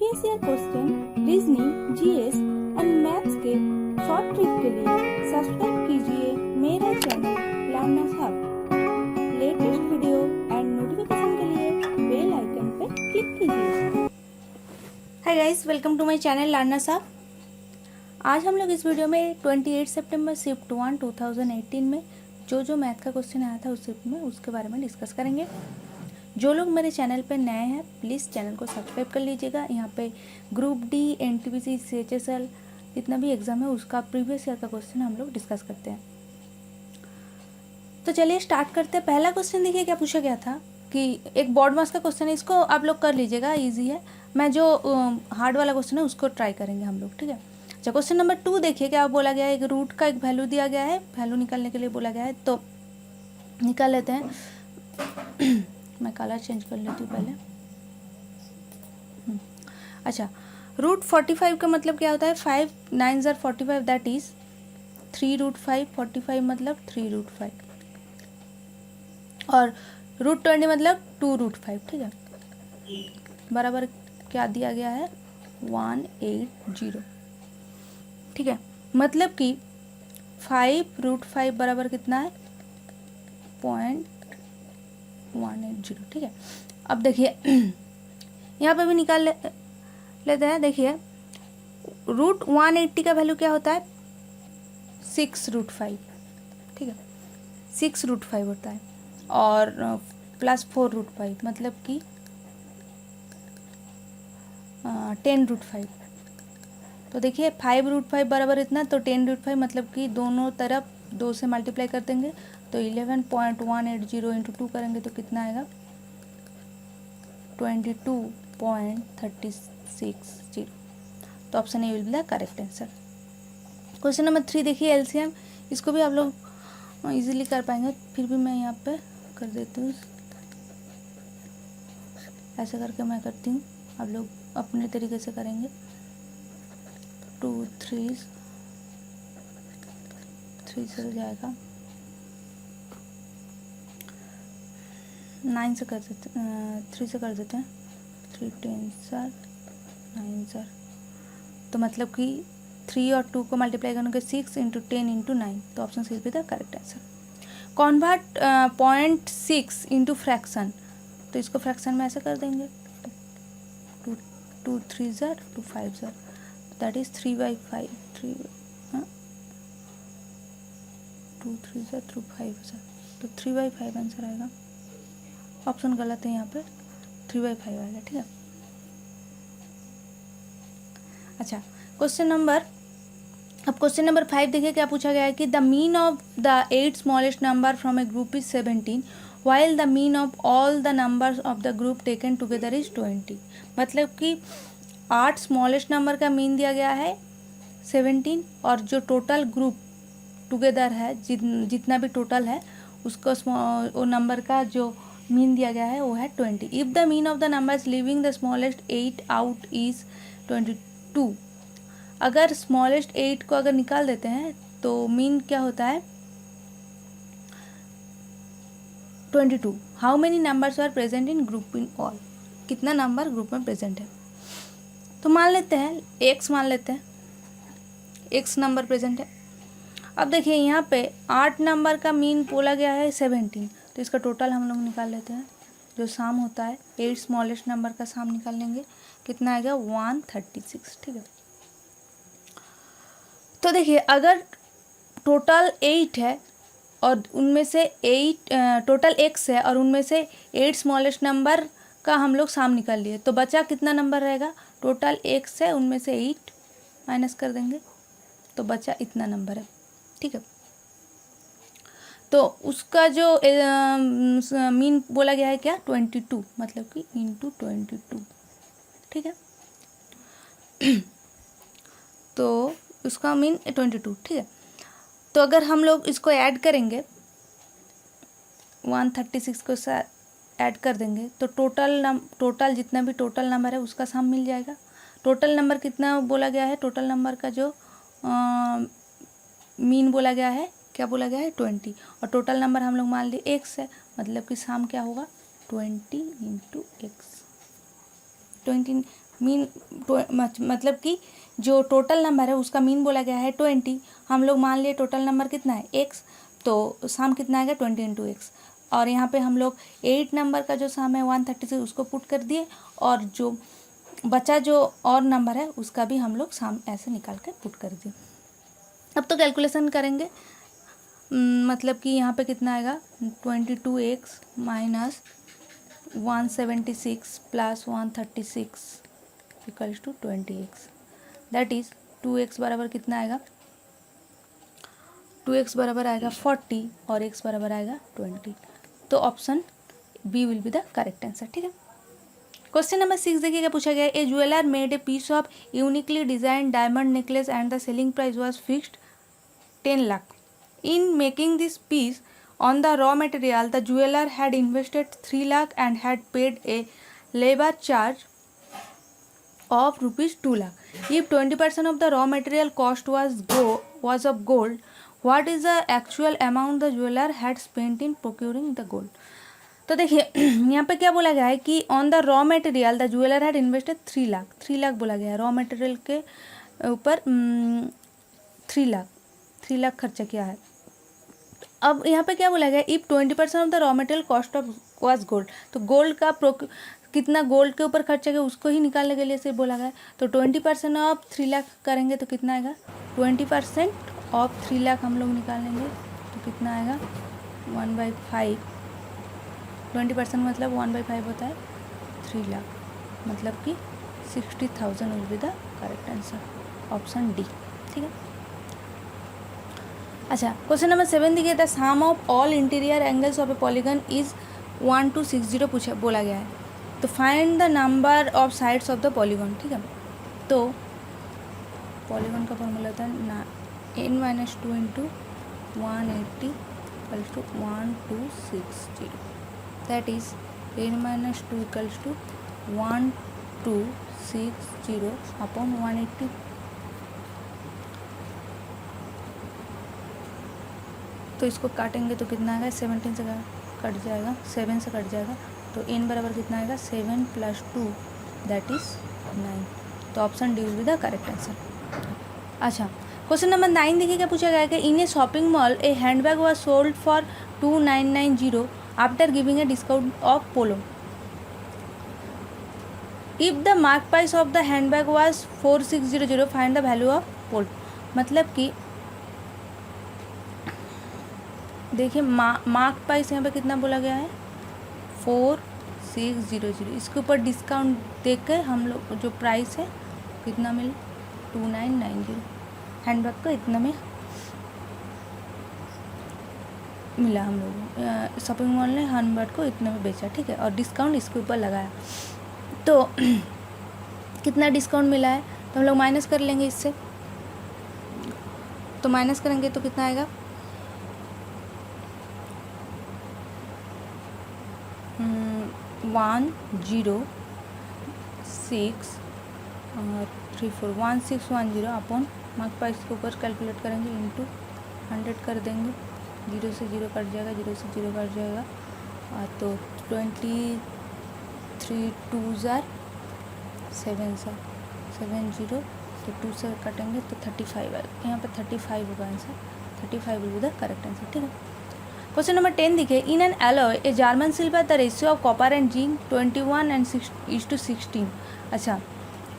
Previous year question, reasoning, GS and maths के short trick के लिए सब्सक्राइब कीजिए मेरा channel learners hub. Latest video and notification के लिए बेल आइकन पे क्लिक कीजिए। Hi guys, welcome to my channel learners hub. आज हम लोग इस वीडियो में 28 सितंबर शिफ्ट 1 2018 में जो मैथ का क्वेश्चन आया था उस शिफ्ट में उसके बारे में डिस्कस करेंगे। जो लोग मेरे चैनल पर नए हैं प्लीज़ चैनल को सब्सक्राइब कर लीजिएगा। यहाँ पे ग्रुप डी, एनटीपीसी, सीएचएसएल जितना भी एग्ज़ाम है उसका प्रीवियस ईयर का क्वेश्चन हम लोग डिस्कस करते हैं। तो चलिए स्टार्ट करते हैं। पहला क्वेश्चन देखिए क्या पूछा गया था कि एक बोर्ड मास का क्वेश्चन है, इसको आप लोग कर लीजिएगा, ईजी है। मैं जो हार्ड वाला क्वेश्चन है उसको ट्राई करेंगे हम लोग, ठीक है। अच्छा, क्वेश्चन नंबर 2 देखिए क्या बोला गया है। एक रूट का एक वैल्यू दिया गया है, वैल्यू निकालने के लिए बोला गया है, तो निकाल लेते हैं। मैं कलर चेंज कर लेती हूँ पहले। अच्छा, रूट 45 का मतलब क्या होता है? 5 9 ज़र 45, दैट इज 3√5। 45 मतलब 3√5 और √20 मतलब 2√5, ठीक है। बराबर क्या दिया गया है? 180, ठीक है। मतलब कि 5√5 बराबर कितना है? 0.180, ठीक है। अब देखिए यहाँ पे भी निकाल लेते हैं। देखिए √180 का वैल्यू क्या होता है? 6√5, ठीक है। 6√5 होता है और प्लस 4√5 मतलब कि 10√5। तो देखिए 5√5 बराबर इतना, तो 10√5 मतलब कि दोनों तरफ 2 से मल्टीप्लाई कर देंगे तो 11.180 इंटू 2 करेंगे तो कितना आएगा? 22.360। तो option A will be the correct answer. Question number 3 देखिए एलसीएम, इसको भी आप लोग इजीली कर पाएंगे, फिर भी मैं यहाँ पे कर देती हूँ। ऐसे करके मैं करती हूँ, आप लोग अपने तरीके से करेंगे। 2 3 से हो जाएगा, 9 से कर देते, 3 से कर देते हैं। 3 10 सर 9 सर, तो मतलब कि 3 और 2 को मल्टीप्लाई करने के 6 इंटू 10 इंटू 9, तो ऑप्शन सी भी the correct answer. Convert 0.6 into fraction, तो इसको फ्रैक्शन में ऐसे कर देंगे। 2 3 ज़र 2 5 ज़र, दैट इज 3/5। 2 3 ज़र 2 5 ज़र, तो 3/5 आंसर आएगा। ऑप्शन गलत है, यहाँ पे 3/5 आएगा, ठीक है। अच्छा, क्वेश्चन नंबर 5 देखिए क्या पूछा गया है कि the mean of the 8 smallest number from A group is 17 while the mean of all the numbers of the group taken together is 20। मतलब कि 8 स्मॉलेस्ट नंबर का मीन दिया गया है 17 और जो टोटल ग्रुप टुगेदर है जितना भी टोटल है उसको वो नंबर का जो मीन दिया गया है वो है 20। If the mean of the numbers living the smallest 8 out is 22। अगर स्मॉलेस्ट 8 को अगर निकाल देते हैं तो मीन क्या होता है? 22। How many numbers are present in group in all? कितना नंबर ग्रुप में प्रेजेंट है? तो मान लेते हैं x, मान लेते हैं x नंबर प्रेजेंट है। अब देखिए यहाँ पे 8 नंबर का मीन बोला गया है 17, तो इसका टोटल हम लोग निकाल लेते हैं। जो साम होता है 8 स्मॉलेस्ट नंबर का साम निकाल लेंगे, कितना आएगा? 136, ठीक है। तो देखिए अगर टोटल 8 है और उनमें से 8 टोटल x है और उनमें से 8 स्मॉलेस्ट नंबर का हम लोग साम निकाल लिए, तो बचा कितना नंबर रहेगा? टोटल x है, उनमें से 8 माइनस कर देंगे तो बचा इतना नंबर है, ठीक है। तो उसका जो मीन बोला गया है क्या? 22, मतलब कि इंटू 22, ठीक है। तो उसका मीन 22, ठीक है। तो अगर हम लोग इसको ऐड करेंगे 136 को ऐड कर देंगे तो टोटल जितना भी टोटल नंबर है उसका सम मिल जाएगा। टोटल नंबर कितना बोला गया है? टोटल नंबर का जो मीन बोला गया है, क्या बोला गया है? 20, और टोटल नंबर हम लोग मान लिए x है, मतलब कि सम क्या होगा? 20 इंटू एक्स। 20 मीन मतलब कि जो टोटल नंबर है उसका मीन बोला गया है 20। हम लोग मान लिए टोटल नंबर कितना है x, तो सम कितना आएगा 20 इंटू एक्स। और यहाँ पे हम लोग 8 नंबर का जो सम है 136 उसको पुट कर दिए, और जो बचा जो और नंबर है उसका भी हम लोग सम ऐसे निकाल कर पुट कर दिए। अब तो कैलकुलेशन करेंगे, मतलब कि यहाँ पे कितना आएगा 22x minus 176 plus 136 equals to 20x, that is 2x बराबर कितना आएगा, 2x बराबर आएगा 40 और x बराबर आएगा 20। तो option B will be the correct answer. ठीक है। क्वेश्चन नंबर 6 देखिए क्या पूछा गया है। A jeweller made a piece of uniquely designed diamond necklace and the selling price was fixed 10 lakh. In making this piece on the raw material, the jeweler had invested 3 lakh and had paid a labor charge of rupees 2 lakh. If 20% of the raw material cost was of gold, what is the actual amount the jeweler had spent in procuring the gold? तो देखिए यहाँ पे क्या बोला गया है कि on the raw material the jeweller had invested 3 lakh बोला गया है। रॉ मटेरियल के ऊपर 3 लाख खर्चा किया है। अब यहाँ पे क्या बोला गया, if 20% of the raw material cost of was gold, तो गोल्ड का कितना गोल्ड के ऊपर खर्चा किया उसको ही निकालने के लिए सिर्फ बोला गया। तो 20% ऑफ 3 लाख करेंगे तो कितना आएगा, 20% ऑफ 3 लाख हम लोग निकालेंगे तो कितना आएगा 1/5। 20% मतलब 1/5 होता है 3 लाख, मतलब कि 60,000 will be the correct answer, option D. ठीक है। अच्छा, क्वेश्चन नंबर 7 देखिए, the sum of all interior angles of a polygon is 1 to 60 पूछा बोला गया है। तो find the number of sides of the polygon. ठीक है। तो पॉलीगन का फॉर्मूला होता है ना n-2 into 180 equals to 1260, that is n-2 equals to 1260 upon 180। तो इसको काटेंगे तो कितना आएगा, 17 से कट जाएगा, 7 से कट जाएगा, तो n बराबर कितना आएगा 7 + 2 दैट इज 9। तो option D will be the correct answer. अच्छा, क्वेश्चन नंबर 9 देखिए क्या पूछा गया है कि in a shopping mall a handbag was sold for 2990 after giving a discount of polo. If the mark price of the handbag was 4600 find the value of polo. मतलब कि देखिए मार्क प्राइस यहाँ पे कितना बोला गया है 4600, इसके ऊपर डिस्काउंट देकर हम लोग जो प्राइस है कितना मिला 2990, हैंडबैग को इतना में मिला, हम लोग शॉपिंग मॉल ने हैंडबैग को इतने में बेचा। ठीक है। और डिस्काउंट इसके ऊपर लगाया, तो कितना डिस्काउंट मिला है तो हम लोग माइनस कर लेंगे इससे। तो माइनस करेंगे तो कितना आएगा 1610 अपॉन मार्क प्राइस के ऊपर कैलकुलेट करेंगे इंटू 100 कर देंगे, 0 से 0 कट जाएगा, 0 से 0 कट जाएगा, तो 23 2s are 70, तो 2 से कटेंगे तो 35 आएगा, यहाँ पर 35 होगा answer, 35 will be the correct answer. ठीक है। क्वेश्चन नंबर 10 देखिए, in an alloy a German silver the ratio of copper and zinc 21 and 6:16। अच्छा,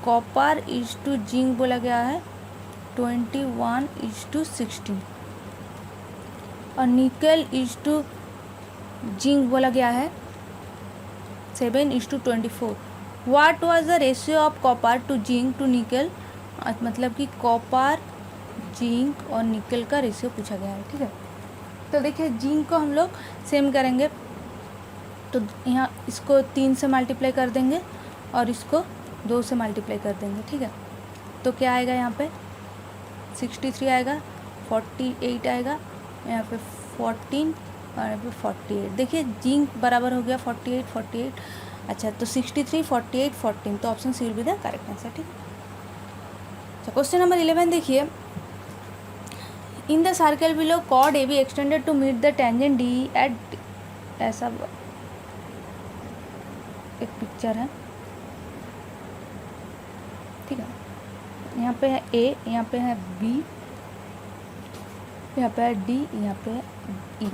कॉपर इज टू जिंक बोला गया है 21:16 और निकल इज टू जिंक बोला गया है 7:24। What was the ratio of copper to zinc to nickel, मतलब कि कॉपर जिंक और निकल का रेशियो पूछा गया है। ठीक है। तो देखिए जिंक को हम लोग सेम करेंगे, तो यहाँ इसको 3 से मल्टीप्लाई कर देंगे और इसको 2 से मल्टीप्लाई कर देंगे। ठीक है। तो क्या आएगा यहाँ पे 63 आएगा, 48 आएगा, यहाँ पे 14 और यहाँ पे 48। देखिए जिंक बराबर हो गया 48। अच्छा, तो 63 48 14, तो option C will be the correct answer. ठीक है। अच्छा, क्वेश्चन नंबर 11 देखिए, in the circle below chord A B extended to meet the tangent D at, ऐसा एक पिक्चर है, यहाँ पे है ए, यहाँ पे है बी, यहाँ पे है डी, यहाँ पे है ई।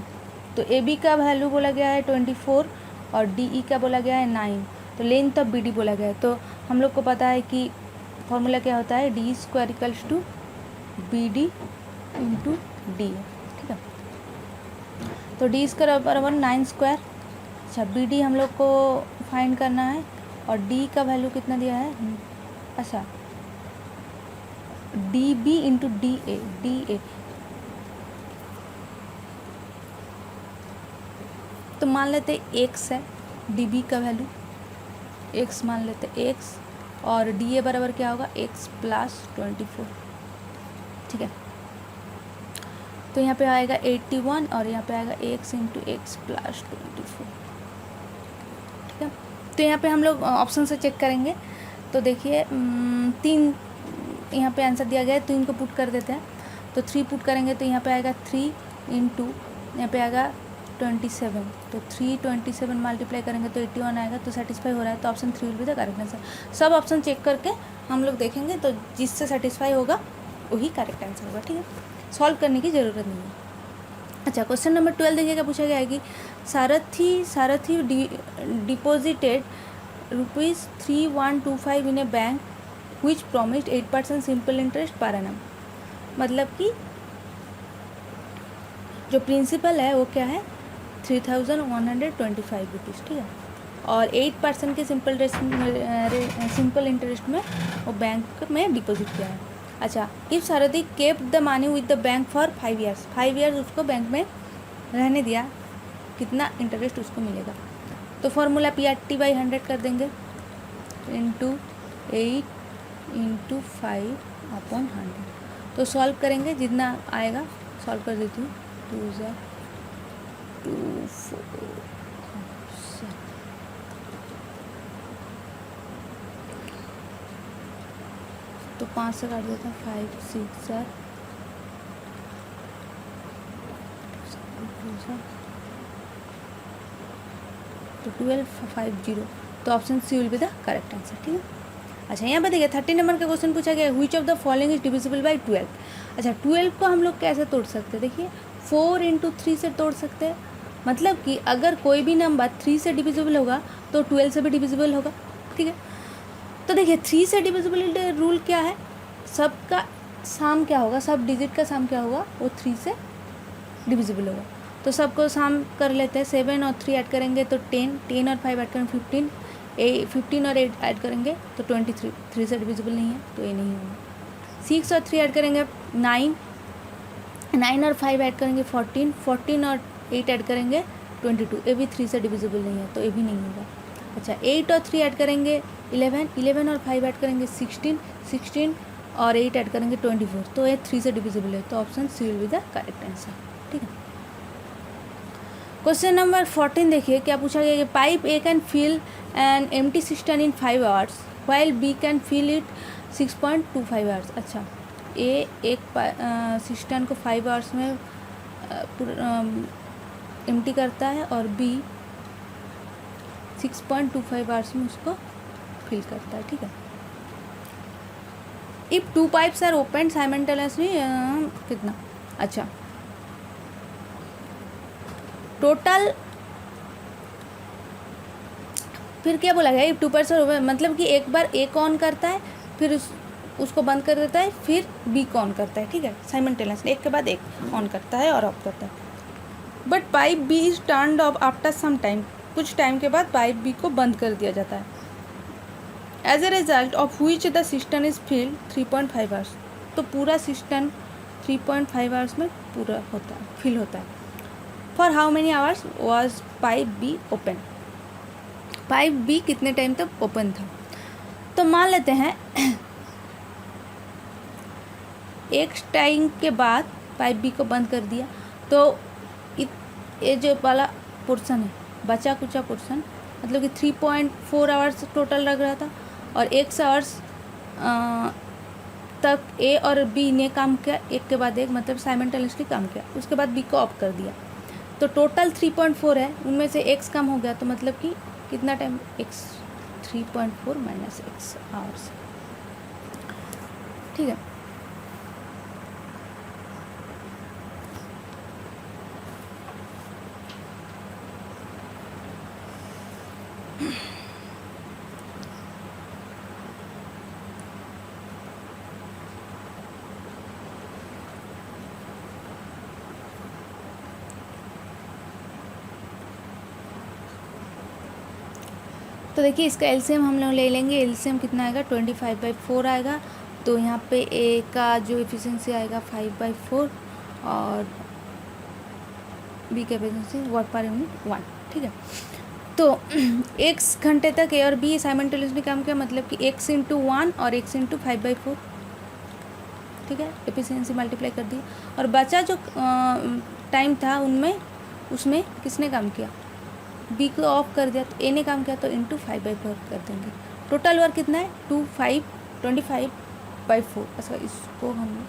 तो ए बी का वैल्यू बोला गया है 24 और डी ई का बोला गया है 9। तो लेंथ ऑफ बी डी बोला गया है। तो हम लोग को पता है कि फॉर्मूला क्या होता है, D square equals to B D into D है, ठीक है। तो डी स्क्वायर बराबर 9 स्क्वायर। अच्छा, बी डी हम लोग को फाइंड करना है और डी का वैल्यू कितना दिया है, अच्छा D B into D A. तो मान लेते एक्स है डी बी का वैल्यू, एक्स मान लेते एक्स, और डी ए बराबर क्या होगा, एक्स प्लस 24, ठीक है। तो यहाँ पे आएगा 81 और यहाँ पे आएगा एक्स इंटू एक्स प्लस 24, ठीक है। तो यहाँ पे हम लोग ऑप्शन से चेक करेंगे। तो देखिए 3 यहाँ पे आंसर दिया गया है, तो इनको पुट कर देते हैं। तो 3 पुट करेंगे तो यहाँ पे आएगा 3 इंटू यहाँ पे आएगा 27। तो 327 मल्टीप्लाई करेंगे तो 81 आएगा। तो सेटिस्फाई हो रहा है, तो option 3 will be the correct answer. सब ऑप्शन चेक करके हम लोग देखेंगे, तो जिससे सेटिस्फाई होगा वही करेक्ट आंसर होगा, ठीक है। सॉल्व करने की ज़रूरत नहीं है। अच्छा, क्वेश्चन नंबर 12 देखिए क्या पूछा गया है कि सारथी deposited ₹3125 in A bank which promised 8% simple interest per annum. मतलब कि जो प्रिंसिपल है वो क्या है, 3125 रुपीज़, ठीक है। और 8% के सिंपल इंटरेस्ट में वो बैंक में डिपॉजिट किया है। अच्छा, if Sarathi kept the money with the bank for 5 years, 5 years उसको बैंक में रहने दिया, कितना इंटरेस्ट उसको मिलेगा। तो फॉर्मूला PRT/100 कर देंगे इंटू 8 इंटू 5/100। तो सॉल्व करेंगे, जितना आएगा सॉल्व कर देती हूँ। 2 4 तो 5 से काट देता हूँ, 5 6 7 तो 12 50। तो option C will be the correct answer, ठीक है। अच्छा, यहाँ पर देखिए 30 नंबर का क्वेश्चन पूछा गया, which of the following is divisible by 12। अच्छा, 12 को हम लोग कैसे तोड़ सकते हैं, देखिए 4 इंटू 3 से तोड़ सकते हैं। मतलब कि अगर कोई भी नंबर 3 से डिविजिबल होगा तो 12 से भी डिविजिबल होगा, ठीक है। तो देखिए 3 से डिविजिबिलिटी रूल क्या है, सबका साम क्या होगा, सब डिजिट का साम क्या होगा, वो 3 से डिविजिबल होगा। तो सबको साम कर लेते हैं, 7 और 3 ऐड करेंगे तो 10, 10 और 5 ऐड करेंगे 15, 15 और 8 ऐड करेंगे तो 23, 3 से डिविजिबल नहीं है तो ये नहीं होगा। 6 और 3 ऐड करेंगे 9, 9 और 5 ऐड करेंगे 14, 14 और 8 ऐड करेंगे 22, ये भी 3 से डिविजिबल नहीं है तो ये भी नहीं होगा। अच्छा, 8 और 3 ऐड करेंगे 11, 11 और 5 ऐड करेंगे 16, 16 और 8 ऐड करेंगे 24, तो ये 3 से डिविजिबल है। तो option C will be the correct answer, ठीक है। क्वेश्चन नंबर 14 देखिए क्या पूछा गया कि pipe A can fill an empty cistern in 5 hours while B can fill it 6.25 hours. अच्छा, ए एक सिस्टर्न को 5 आवर्स में एम्प्टी करता है और बी 6.25 आवर्स में उसको फिल करता है, ठीक है। If 2 pipes are open simultaneously कितना, अच्छा टोटल फिर क्या बोला गया, इफ 2 पाइप्स आर ओपन मतलब कि एक बार ए को ऑन करता है फिर उसको बंद कर देता है, फिर बी को ऑन करता है, ठीक है। साइमल्टेनियसली एक के बाद एक ऑन करता है और ऑफ करता है। But pipe B is turned off after some time, कुछ टाइम के बाद पाइप बी को बंद कर दिया जाता है। As a result of which the system is filled 3.5 hours, तो पूरा सिस्टम 3.5 आवर्स में पूरा होता है, फिल होता है। For how many hours was pipe B open, pipe B कितने टाइम तक ओपन था। तो मान लेते हैं एक टाइम के बाद पाइप बी को बंद कर दिया, तो ये जो वाला पोर्शन है बचा कुचा पोर्शन, मतलब कि 3.4 आवर्स टोटल लग रहा था और 1 आवर्स तक ए और बी ने काम किया, एक के बाद एक मतलब साइमल्टेनियसली काम किया, उसके बाद बी को ऑफ कर दिया। तो टोटल 3.4 है, उनमें से एक्स कम हो गया, तो मतलब कि कितना time, x 3.4 minus x hours. ठीक है। तो देखिए इसका एलसीएम हम लोग ले लेंगे। एलसीएम कितना आएगा 25/4 आएगा। तो यहाँ पे ए का जो एफिशिएंसी आएगा 5/4 और बी का एफिशिएंसी वाट पर यूनिट 1। ठीक है। तो x घंटे तक ए और बी साइमल्टेनियसली काम किया, मतलब कि x इंटू 1 और x इंटू 5/4। ठीक है, एफिशिएंसी मल्टीप्लाई कर दी और बचा जो टाइम था उसमें किसने काम किया, बी को ऑफ कर दिया, तो ए ने काम किया, तो इंटू 5/4 कर देंगे। टोटल वर्क कितना है 25/4। अच्छा, इसको हम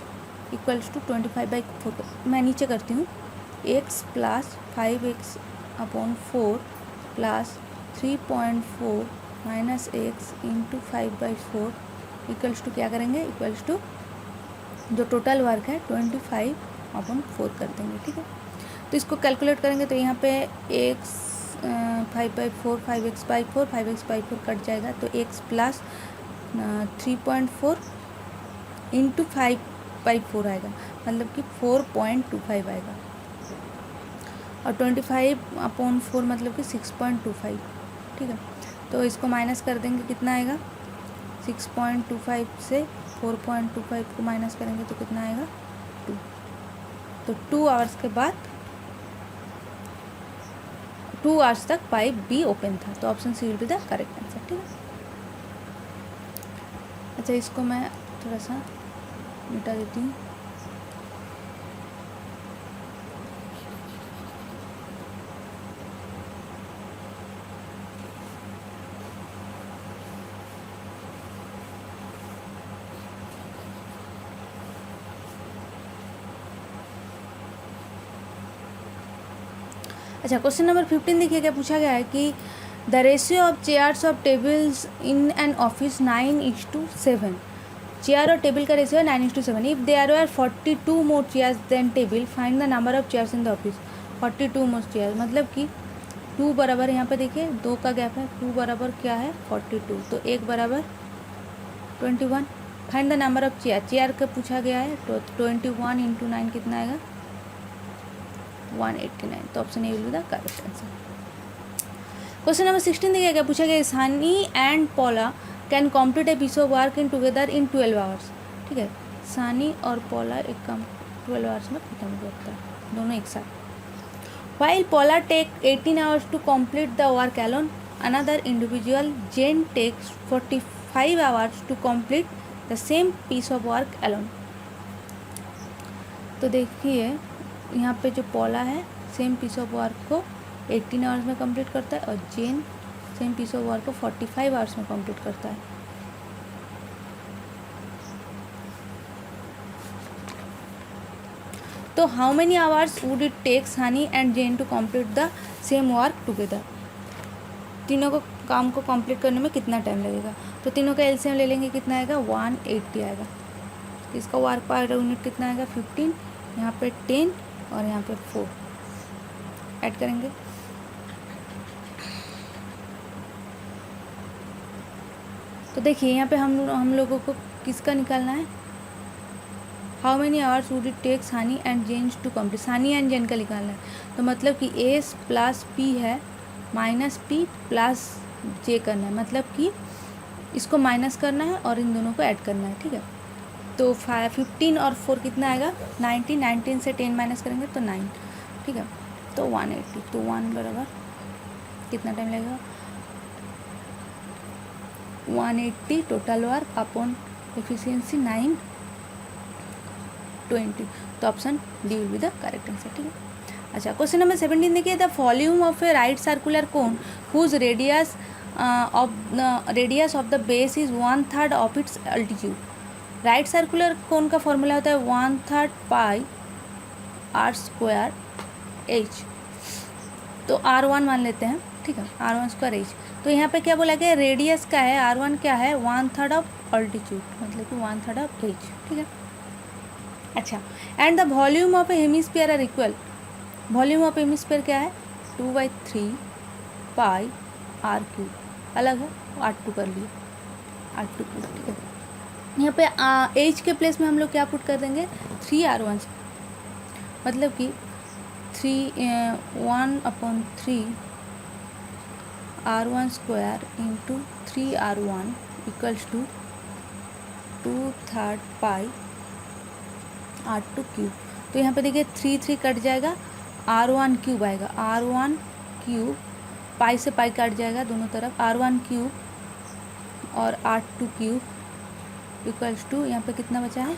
इक्वल्स टू 25/4 मैं नीचे करती हूँ। x plus 5x/4 plus 3.4 minus x into 5/4 equals to क्या करेंगे, इक्वल्स टू जो टोटल वर्क है 25/4 कर देंगे। ठीक है, तो इसको कैलकुलेट करेंगे तो यहाँ पे x 5/4 5x/4 5x/4 कट जाएगा, तो x प्लस 3.4 इंटू 5/4 आएगा, मतलब कि 4.25 आएगा। और 25/4 मतलब कि 6.25। ठीक है, तो इसको माइनस कर देंगे, कितना आएगा 6.25 से 4.25 को माइनस करेंगे तो कितना आएगा 2। तो 2 आवर्स के बाद 2 आवर्स तक पाइप बी ओपन था, तो option C will be the correct answer. ठीक है। अच्छा, इसको मैं थोड़ा सा मिटा देती हूँ। अच्छा, क्वेश्चन नंबर 15 देखिए क्या पूछा गया है कि the ratio of chairs of tables in an office 9:7। Chair और टेबल का रेशियो है 9:7। If there are 42 more chairs than table, find the number of chairs in the office. 42 more chair मतलब कि 2 बराबर, यहाँ पे देखिए 2 का गैप है, 2 बराबर क्या है 42, तो 1 बराबर 21। Find the number of chair का पूछा गया है, तो 21 इंटू 9 कितना आएगा 189, तो option A will be the correct answer. Question number 16 देखिए क्या पूछा गया, Sunny and Paula can complete a piece of work in together in 12 hours. ठीक है, सनी और पॉला एक काम 12 आवर्स में खत्म हो जाता है, दोनों एक साथ। While Paula take 18 hours to complete the work alone, another individual, Jane, takes 45 hours to complete the same piece of work alone. तो देखिए यहाँ पे जो पॉला है सेम पीस ऑफ वर्क को 18 आवर्स में कंप्लीट करता है और Jane same piece of work को 45 आवर्स में कंप्लीट करता है। तो how many hours would it takes Honey and gen to complete the same work together. तीनों को काम को कंप्लीट करने में कितना टाइम लगेगा, तो तीनों का एलसीएम ले लेंगे, कितना आएगा 180 आएगा। इसका वर्क पर यूनिट कितना आएगा 15, यहाँ पे 10 और यहाँ पे 4 ऐड करेंगे। तो देखिए यहाँ पे हम लोगों को किसका निकालना है, how many hours would it takes Honey and gen to complete, Honey and Jen का निकालना है। तो मतलब कि एस प्लस पी है माइनस पी प्लस जे करना है, मतलब कि इसको माइनस करना है और इन दोनों को ऐड करना है। ठीक है, तो 15 और 4 कितना आएगा 19, 19 से 10 माइनस करेंगे तो 9। ठीक है, तो 180, तो 1 बराबर कितना टाइम लगेगा 180 टोटल वर्क अपॉन एफिशिएंसी 920, तो option D will be the correct answer. ठीक है। अच्छा, क्वेश्चन नंबर 17 देखिए, the volume of a right circular cone whose radius of the base is 1/3 of its altitude. Right circular cone का formula होता है 1/3 पाई r² h। तो R1 मान लेते हैं, ठीक है, r1 स्क्वायर एच। तो यहाँ पे क्या बोला गया, रेडियस का है r1 क्या है 1/3 ऑफ अल्टीट्यूड, मतलब कि 1/3 ऑफ एच, ठीक है। अच्छा, and the volume of a hemisphere are equal, volume of hemisphere क्या है 2/3 पाई r क्यूब, अलग है r2 कर लिए, r2 क्यूब, ठीक है। यहाँ पे एच के प्लेस में हम लोग क्या पुट कर देंगे 3r1, मतलब कि 1/3 r1 square into 3r1 equals to 2/3 pi r2 cube. तो यहाँ पे देखिए 3 कट जाएगा, r1 क्यूब आएगा, r1 क्यूब पाई से पाई कट जाएगा दोनों तरफ, r1 क्यूब और r2 क्यूब इक्वल्स टू, यहाँ पे कितना बचा है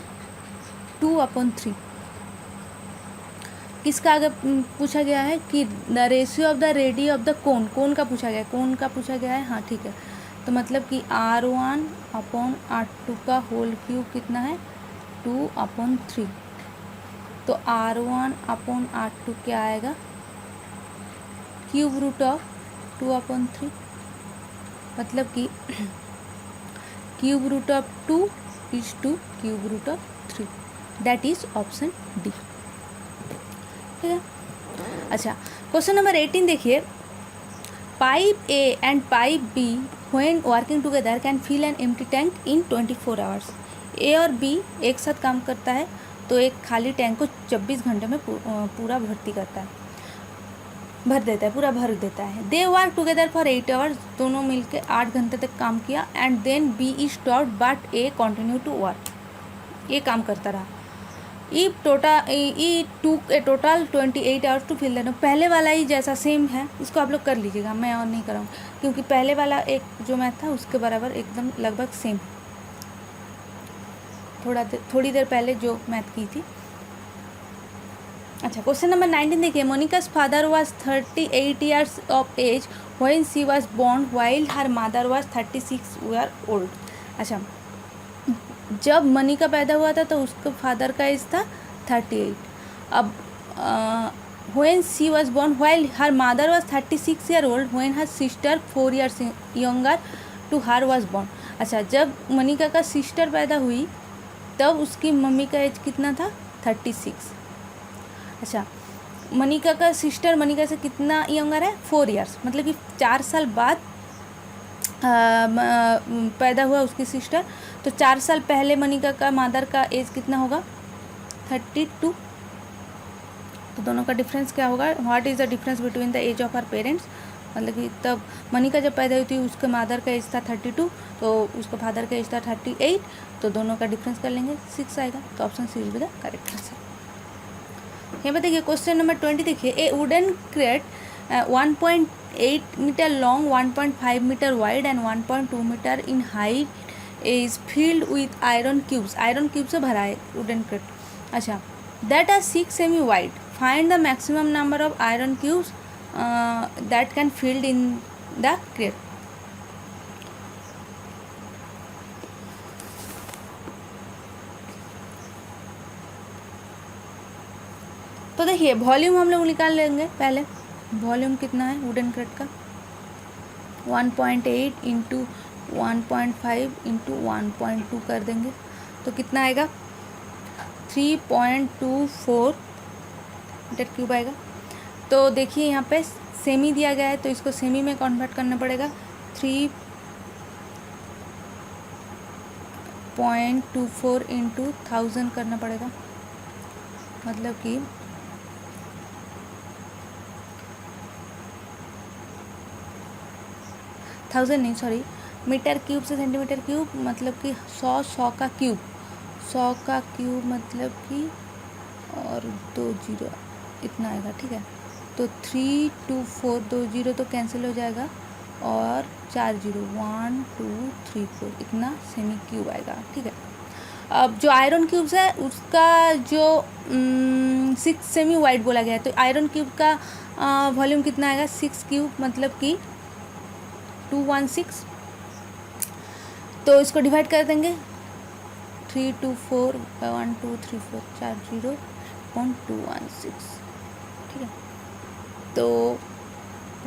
2/3। किसका आगे पूछा गया है कि the ratio of the radii of the cone, cone का पूछा गया है, कोन का पूछा गया है, हाँ ठीक है। तो मतलब कि r1/r2 का होल क्यूब कितना है 2/3। तो r1/r2 क्या आएगा क्यूब रूट ऑफ 2/3, मतलब कि cube root of 2 is to cube root of 3, that is option D, ठीक है। अच्छा, क्वेश्चन नंबर 18 देखिए, pipe A and pipe B when working together can fill an empty tank in 24 hours. A और B एक साथ काम करता है तो एक खाली टैंक को 24 घंटे में पूरा भर्ती करता है, भर देता है, पूरा भर देता है। They work together for 8 hours, दोनों मिलकर 8 घंटे तक काम किया, and then B is stopped but A continue to work, ये काम करता रहा। A took a total 28 hours to fill the, पहले वाला ही जैसा सेम है, इसको आप लोग कर लीजिएगा, मैं और नहीं कराऊँ, क्योंकि पहले वाला एक जो मैथ था उसके बराबर एकदम लगभग सेम, थोड़ी देर पहले जो मैथ की थी। अच्छा, क्वेश्चन नंबर 19 देखिए, मोनिका's father was 38 years of age when she was born while her mother was 36 year old. अच्छा, जब मोनिका पैदा हुआ था तो उसके फादर का एज था 38। अब when she was born while her mother was 36 year old when her sister 4 years younger to her was born. अच्छा, जब मोनिका का सिस्टर पैदा हुई तब उसकी मम्मी का एज कितना था 36। अच्छा, मोनिका का सिस्टर मोनिका से कितना यंगर है 4 ईयर्स, मतलब कि 4 साल बाद पैदा हुआ उसकी सिस्टर, तो 4 साल पहले मोनिका का मदर का एज कितना होगा 32। तो दोनों का डिफरेंस क्या होगा, what is the difference between the age of our parents, मतलब कि तब मोनिका जब पैदा हुई थी उसके मदर का एज था 32, तो उसका फादर का एज था 38, तो दोनों का डिफरेंस कर लेंगे 6 आएगा, तो option C will be the correct answer. यहाँ पर देखिए क्वेश्चन नंबर 20 देखिए, a wooden crate 1.8 metre long, 1.5 metre wide and 1.2 metre in height is filled with iron cubes, iron cube से भरा है वुडन क्रेट। अच्छा, that are 6 cm wide, find the maximum number of iron cubes that can filled in the crate. तो देखिए volume हम लोग निकाल लेंगे पहले, वॉल्यूम कितना है वुडन क्रेट का 1.8 इंटू 1.5 इंटू 1.2 कर देंगे तो कितना आएगा 3.24 मीटर क्यूब आएगा। तो देखिए यहाँ पे सेमी दिया गया है तो इसको सेमी में कन्वर्ट करना पड़ेगा, 3.24 इंटू 1000 करना पड़ेगा, मतलब कि 1000 नहीं सॉरी मीटर क्यूब से सेंटीमीटर क्यूब, मतलब कि 100 का क्यूब, 100 का क्यूब मतलब कि और 2 जीरो इतना आएगा, ठीक है। तो 3 2 4 2 जीरो तो कैंसिल हो जाएगा और 4 जीरो 1 2 3 4 इतना सेमी क्यूब आएगा, ठीक है। अब जो आयरन क्यूब्स है उसका जो 6 सेमी वाइड बोला गया है, तो आयरन क्यूब का वॉल्यूम कितना आएगा 6 क्यूब मतलब कि 216। तो इसको डिवाइड कर देंगे 3 2 4 1 2 3 4 4 0.216, ठीक है। तो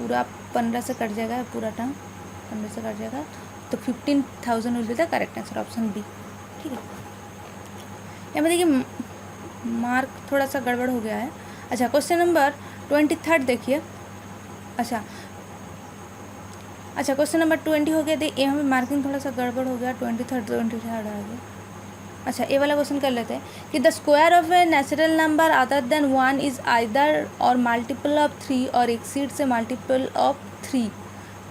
पूरा 15 से कट जाएगा, पूरा टर्म 15 से कट जाएगा, तो 15,000 will be the correct answer, option B. ठीक है, यहाँ पे देखिए मार्क थोड़ा सा गड़बड़ हो गया है। अच्छा, क्वेश्चन नंबर 23 देखिए। अच्छा, क्वेश्चन नंबर 20 हो गया, देखिए यहाँ पे मार्किंग थोड़ा सा गड़बड़ हो गया, 23 आ गया। अच्छा, ये वाला क्वेश्चन कर लेते हैं कि the square of a natural number other than 1 is either और मल्टीपल ऑफ 3 और एक्सीड से मल्टीपल ऑफ 3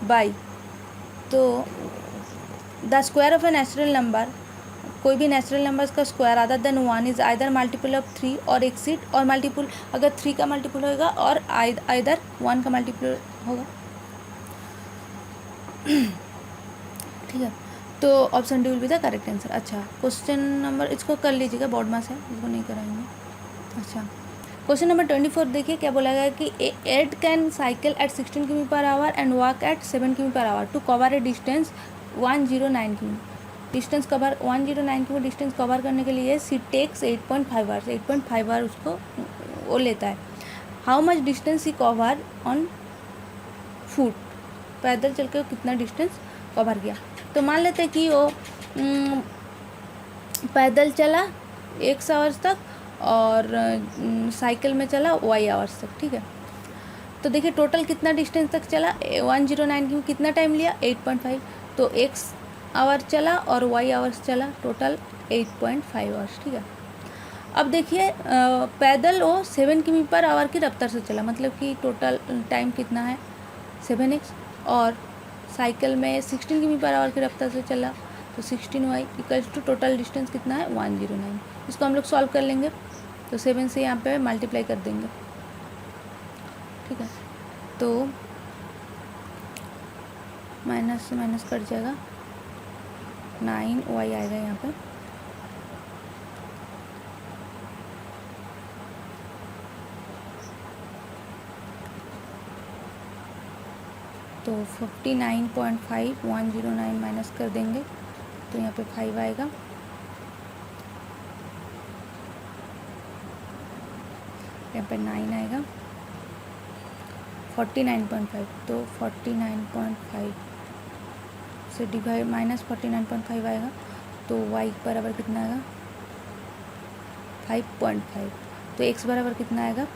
बाई। तो the square of a natural number, कोई भी नेचुरल नंबर्स का square other than 1 is either multiple of 3 और exceed, और multiple अगर 3 का मल्टीपल होगा और आइदर 1 का मल्टीपल होगा। ठीक है, तो option D will be the correct answer. अच्छा, क्वेश्चन नंबर, इसको कर लीजिएगा, बोर्ड मास है, इसको नहीं कराएंगे। अच्छा, क्वेश्चन नंबर 24 देखिए क्या बोला गया कि at can cycle at 16 km/h and walk at 7 km/h to cover a distance 109 km। Distance cover 109 km distance cover करने के लिए सी टेक्स 8.5 आवर्स, 8.5 आवर उसको वो लेता है। How much distance he cover on foot, पैदल चल के कितना डिस्टेंस कवर किया। तो मान लेते हैं कि वो पैदल चला x आवर्स तक और साइकिल में चला y आवर्स तक। ठीक है, तो देखिए टोटल कितना डिस्टेंस तक चला, 109 की कितना टाइम लिया, 8.5, तो x आवर चला और y आवर्स चला, टोटल 8.5 आवर्स। ठीक है, अब देखिए पैदल वो 7 km/h की रफ्तार से चला, मतलब कि टोटल टाइम कितना है 7x, और साइकिल में 16 km/h की रफ्तार से चला, तो 16y equals to total distance कितना है 109। इसको हम लोग सॉल्व कर लेंगे, तो 7 से यहाँ पे मल्टीप्लाई कर देंगे। ठीक है, तो माइनस से माइनस कट जाएगा, 9y आएगा यहाँ पे। तो 59.5 109 माइनस कर देंगे, तो यहाँ पे 5 आएगा, यहाँ पे 9 आएगा, 49.5, तो 49.5 से डिवाइड माइनस 49.5 आएगा, तो y बराबर कितना आएगा 5.5, तो x बराबर कितना आएगा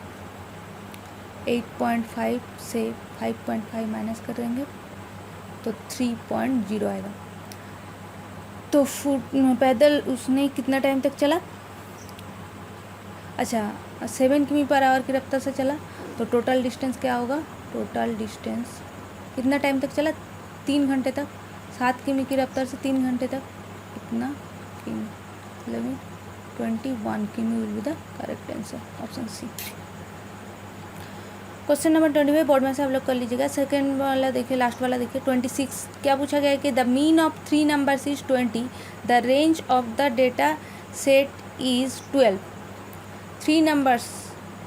8.5 से 5.5 माइनस कर देंगे, तो 3.0 आएगा। तो फुट पैदल उसने कितना टाइम तक चला, अच्छा 7 km/h की रफ्तार से चला, तो टोटल डिस्टेंस क्या होगा, टोटल डिस्टेंस कितना टाइम तक चला, 3 घंटे तक, 7 किमी की रफ्तार से 3 घंटे तक, कितना किमी, 21 किमी will be the correct answer, option C. Question number 25 board में से आप लोग कर लीजिएगा। सेकंड वाला देखिए, लास्ट वाला देखिए, 26 क्या पूछा गया है कि the mean of 3 numbers is 20, the range of the data set is 12। 3 numbers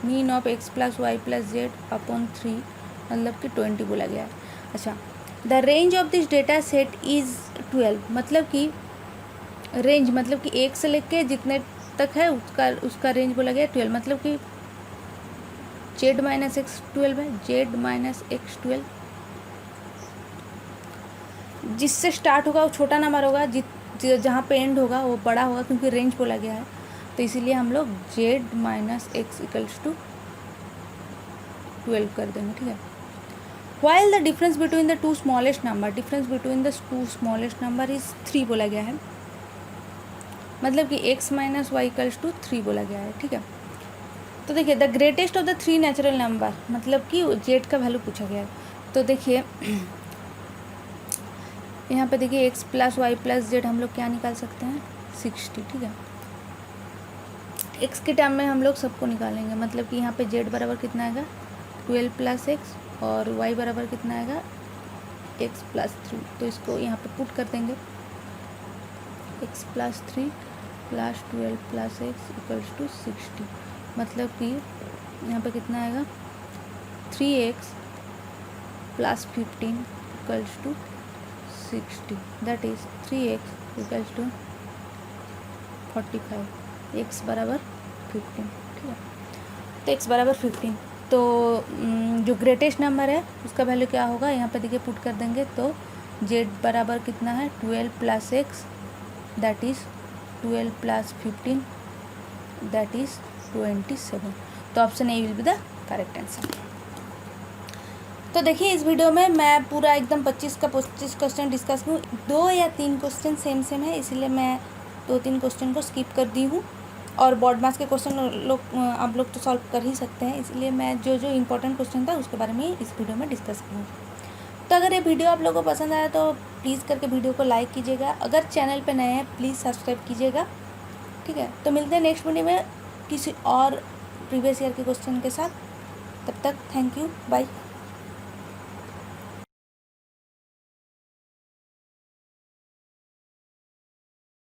mean of x + y + z upon 3 मतलब कि 20 बोला गया है। अच्छा, the range of this data set is 12, मतलब कि रेंज मतलब कि 1 से लेके जितने तक है उसका रेंज बोला गया 12, मतलब कि z - x 12 है, z - x 12, जिससे स्टार्ट होगा वो छोटा नंबर होगा, जहाँ पे एंड होगा वो बड़ा होगा, क्योंकि रेंज बोला गया है, तो इसीलिए हम लोग z - x = 12 कर देंगे। ठीक है, while the difference between the two smallest number, difference between the two smallest number is 3 बोला गया है, मतलब कि x - y = 3 बोला गया है। ठीक है, तो देखिए the greatest of the 3 natural number, मतलब कि z का वैल्यू पूछा गया है। तो देखिए यहाँ पे देखिए x + y + z हम लोग क्या निकाल सकते हैं 60। ठीक है, x के टर्म में हम लोग सबको निकालेंगे, मतलब कि यहाँ पे z बराबर कितना आएगा 12 + x और y बराबर कितना आएगा x + 3, तो इसको यहाँ पे पुट कर देंगे, x + 3 + 12 + x = 60, मतलब कि यहाँ पे कितना आएगा 3x + 15 = 60, that is 3x = 45, x बराबर 15। ठीक है, तो x बराबर 15, तो जो ग्रेटेस्ट नंबर है उसका वैल्यू क्या होगा, यहाँ पे देखिए पुट कर देंगे तो z बराबर कितना है 12 plus x that is 12 plus 15 that is 27। तो option A will be the correct answer. तो देखिए इस वीडियो में मैं पूरा एकदम 25 का 25 क्वेश्चन डिस्कस करूँ। 2 या 3 क्वेश्चन सेम है, इसलिए मैं 2-3 क्वेश्चन को स्किप कर दी हूँ और बोर्ड मार्क्स के क्वेश्चन आप लोग तो सॉल्व कर ही सकते हैं, इसलिए मैं जो इम्पोर्टेंट क्वेश्चन था उसके बारे में इस वीडियो में डिस्कस करूँ। तो अगर ये वीडियो आप लोगों को पसंद आया तो प्लीज़ करके वीडियो को लाइक कीजिएगा। अगर चैनल पे नए हैं प्लीज़ सब्सक्राइब कीजिएगा, ठीक है। तो मिलते हैं नेक्स्ट वीडियो में किसी और प्रीवियस ईयर के क्वेश्चन के साथ। तब तक थैंक यू, बाय।